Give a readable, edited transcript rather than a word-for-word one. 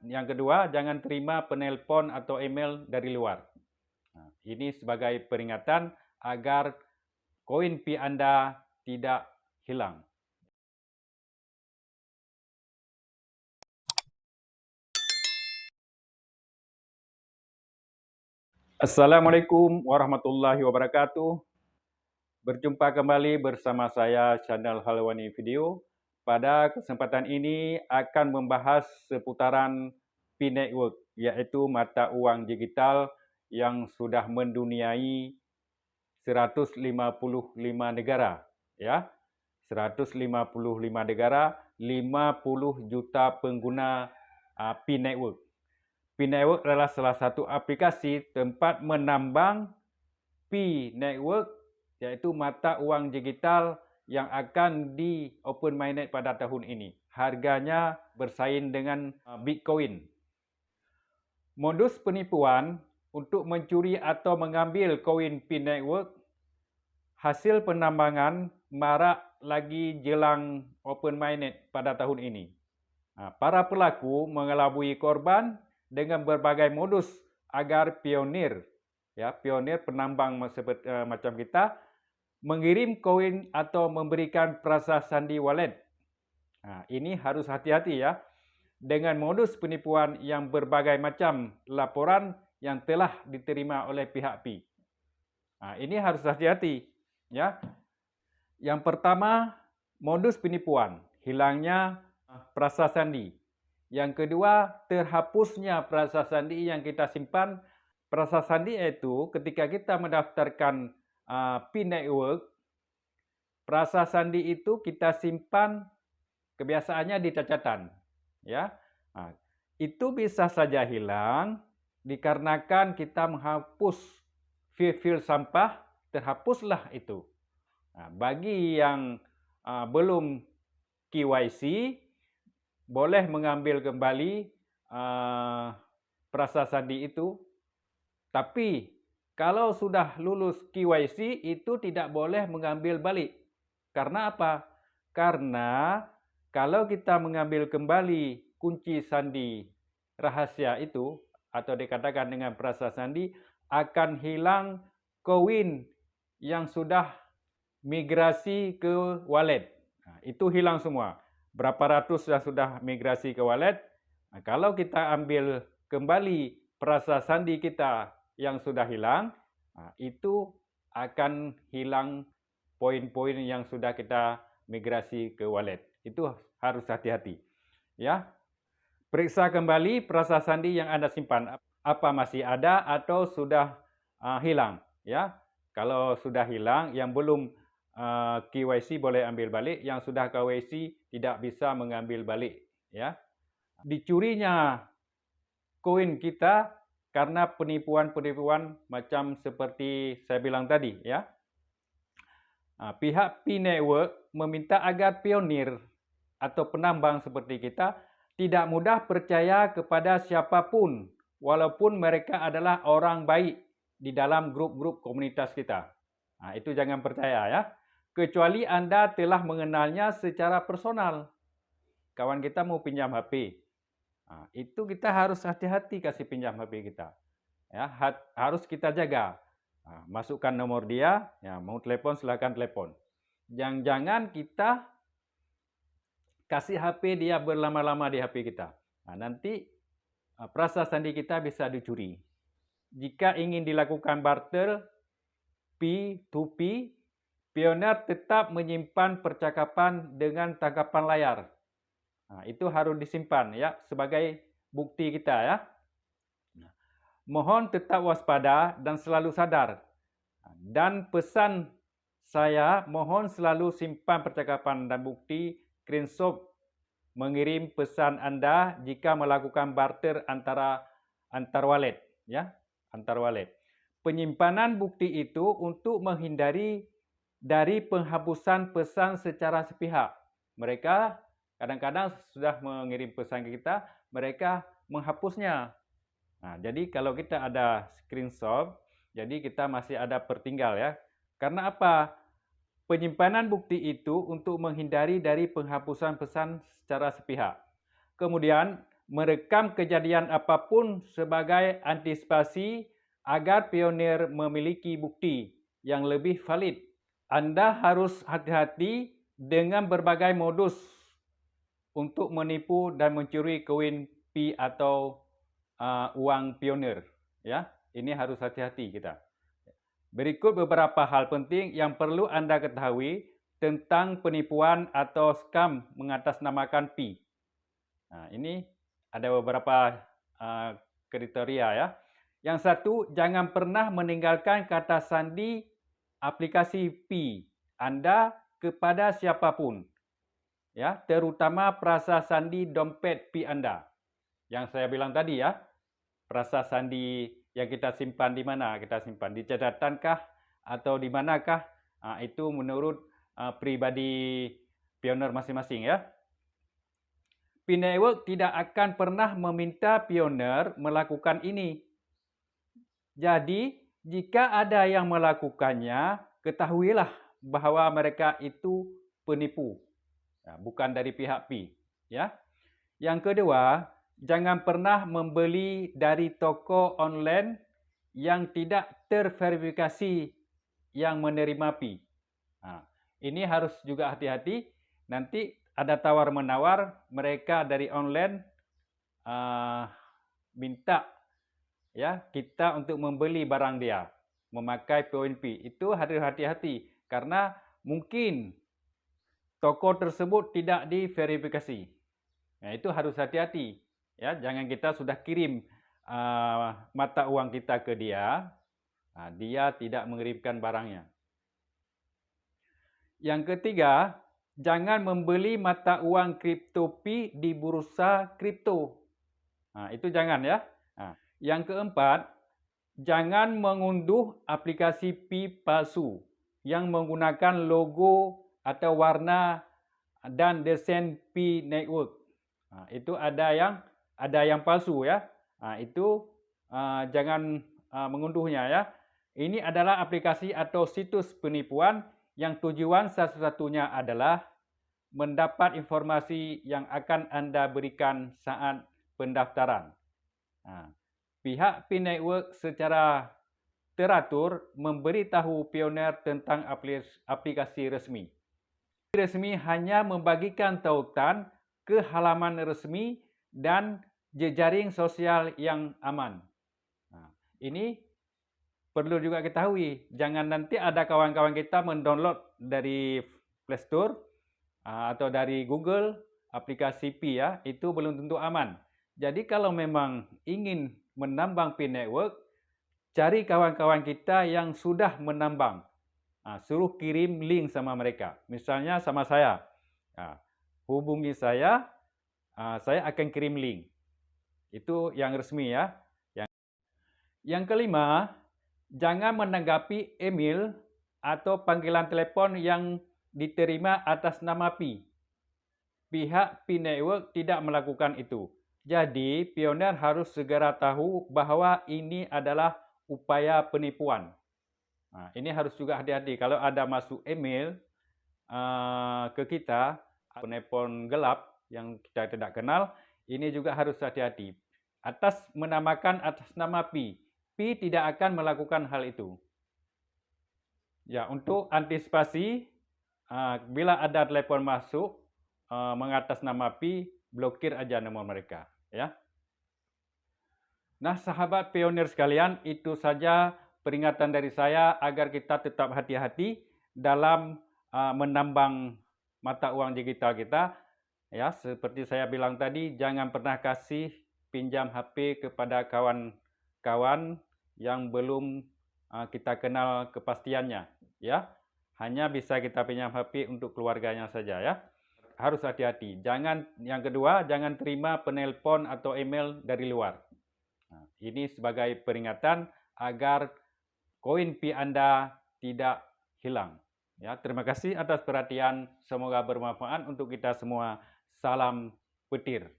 Yang kedua, jangan terima penelpon atau email dari luar. Ini sebagai peringatan agar koin Pi Anda tidak hilang. Assalamualaikum warahmatullahi wabarakatuh. Berjumpa kembali bersama saya Channel Halwani Video. Pada kesempatan ini akan membahas seputaran Pi Network, yaitu mata uang digital yang sudah menduniai 155 negara, ya. 155 negara, 50 juta pengguna Pi Network. Pi Network adalah salah satu aplikasi tempat menambang Pi Network, iaitu mata uang digital yang akan di open mainnet pada tahun ini. Harganya bersaing dengan Bitcoin. Modus penipuan untuk mencuri atau mengambil koin Pi Network hasil penambangan marak lagi jelang open mainnet pada tahun ini. Para pelaku mengelabui korban dengan berbagai modus agar pionir penambang macam kita mengirim koin atau memberikan prasasti wallet. Ini harus hati-hati ya dengan modus penipuan yang berbagai macam laporan yang telah diterima oleh pihak Pi. Ini harus hati-hati ya. Yang pertama, modus penipuan, hilangnya prasasti. Yang kedua, terhapusnya prasasti yang kita simpan. Prasasti itu ketika kita mendaftarkan Pi Network, prasasti itu kita simpan kebiasaannya di catatan, ya. Itu bisa saja hilang dikarenakan kita menghapus fil sampah, terhapuslah itu. Bagi yang belum KYC, boleh mengambil kembali prasasti itu. Tapi kalau sudah lulus KYC, itu tidak boleh mengambil balik. Karena apa? Karena kalau kita mengambil kembali kunci sandi rahasia itu, atau dikatakan dengan prasasti, akan hilang koin yang sudah migrasi ke wallet. Itu hilang semua. Berapa ratus yang sudah migrasi ke wallet. Kalau kita ambil kembali prasasti kita yang sudah hilang, itu akan hilang poin-poin yang sudah kita migrasi ke wallet. Itu harus hati-hati. Ya. Periksa kembali prasasti yang Anda simpan, apa masih ada atau sudah hilang, ya. Kalau sudah hilang, yang belum KYC boleh ambil balik, yang sudah KYC tidak bisa mengambil balik, ya. Dicurinya koin kita karena penipuan-penipuan macam seperti saya bilang tadi, ya. Pihak Pi Network meminta agar pionir atau penambang seperti kita tidak mudah percaya kepada siapapun walaupun mereka adalah orang baik di dalam grup-grup komunitas kita. Itu jangan percaya ya. Kecuali Anda telah mengenalnya secara personal. Kawan kita mau pinjam HP. Itu kita harus hati-hati kasih pinjam HP kita. Ya, harus kita jaga. Masukkan nomor dia, ya, mau telepon silakan telepon. Jangan kita kasih HP dia berlama-lama di HP kita. Nanti prasasti kita bisa dicuri. Jika ingin dilakukan barter P2P, pionir tetap menyimpan percakapan dengan tangkapan layar. Itu harus disimpan ya sebagai bukti kita ya. Mohon tetap waspada dan selalu sadar. Dan pesan saya, mohon selalu simpan percakapan dan bukti screenshot mengirim pesan Anda jika melakukan barter antar wallet, ya, antar wallet. Penyimpanan bukti itu untuk menghindari dari penghapusan pesan secara sepihak. Mereka kadang-kadang sudah mengirim pesan ke kita, mereka menghapusnya. Jadi kalau kita ada screenshot, jadi kita masih ada pertinggal ya. Karena apa? Penyimpanan bukti itu untuk menghindari dari penghapusan pesan secara sepihak. Kemudian merekam kejadian apapun sebagai antisipasi agar pionir memiliki bukti yang lebih valid. Anda harus hati-hati dengan berbagai modus untuk menipu dan mencuri koin P atau uang pionir. Ya, ini harus hati-hati kita. Berikut beberapa hal penting yang perlu Anda ketahui tentang penipuan atau skam mengatasnamakan P. Nah, ini ada beberapa kriteria ya. Yang satu, jangan pernah meninggalkan kata sandi aplikasi P Anda kepada siapapun. Ya, terutama frasa sandi dompet P Anda. Yang saya bilang tadi ya, frasa sandi yang kita simpan di mana? Kita simpan di catatankah atau di manakah? Itu menurut pribadi pionir masing-masing ya. P-Network tidak akan pernah meminta pionir melakukan ini. Jadi, jika ada yang melakukannya, ketahuilah bahawa mereka itu penipu, bukan dari pihak P. Ya. Yang kedua, jangan pernah membeli dari toko online yang tidak terverifikasi yang menerima P. Ini harus juga hati-hati. Nanti ada tawar-menawar, mereka dari online minta ya kita untuk membeli barang dia, memakai poin P. Itu harus hati-hati karena mungkin toko tersebut tidak diverifikasi. Nah, itu harus hati-hati. Ya, jangan kita sudah kirim mata uang kita ke dia, dia tidak mengirimkan barangnya. Yang ketiga, jangan membeli mata uang kripto P di bursa kripto. Itu jangan ya. Yang keempat, jangan mengunduh aplikasi P palsu yang menggunakan logo atau warna dan desain P Network. Itu ada yang palsu ya. Itu jangan mengunduhnya ya. Ini adalah aplikasi atau situs penipuan yang tujuan satu-satunya adalah mendapat informasi yang akan Anda berikan saat pendaftaran. Pihak P Network secara teratur memberitahu pionir tentang aplikasi resmi. Resmi hanya membagikan tautan ke halaman resmi dan jejaring sosial yang aman. Ini perlu juga ketahui, jangan nanti ada kawan-kawan kita mendownload dari Play Store atau dari Google aplikasi P ya, itu belum tentu aman. Jadi kalau memang ingin menambang P Network, cari kawan-kawan kita yang sudah menambang. Suruh kirim link sama mereka. Misalnya sama saya. Hubungi saya akan kirim link. Itu yang resmi ya. Yang kelima, jangan menanggapi email atau panggilan telepon yang diterima atas nama P. Pihak P Network tidak melakukan itu. Jadi, pionir harus segera tahu bahawa ini adalah upaya penipuan. Ini harus juga hati-hati. Kalau ada masuk email ke kita, telepon gelap yang kita tidak kenal, ini juga harus hati-hati. Menamakan atas nama P. P tidak akan melakukan hal itu. Ya, untuk antisipasi, bila ada telepon masuk mengatas nama P, blokir aja nomor mereka. Ya. Nah, sahabat pionir sekalian, itu saja peringatan dari saya agar kita tetap hati-hati dalam menambang mata uang digital kita. Ya, seperti saya bilang tadi, jangan pernah kasih pinjam HP kepada kawan-kawan yang belum kita kenal kepastiannya. Ya, hanya bisa kita pinjam HP untuk keluarganya saja ya. Harus hati-hati. Yang kedua, jangan terima penelpon atau email dari luar. Ini sebagai peringatan agar koin P Anda tidak hilang. Ya, terima kasih atas perhatian. Semoga bermanfaat untuk kita semua. Salam petir.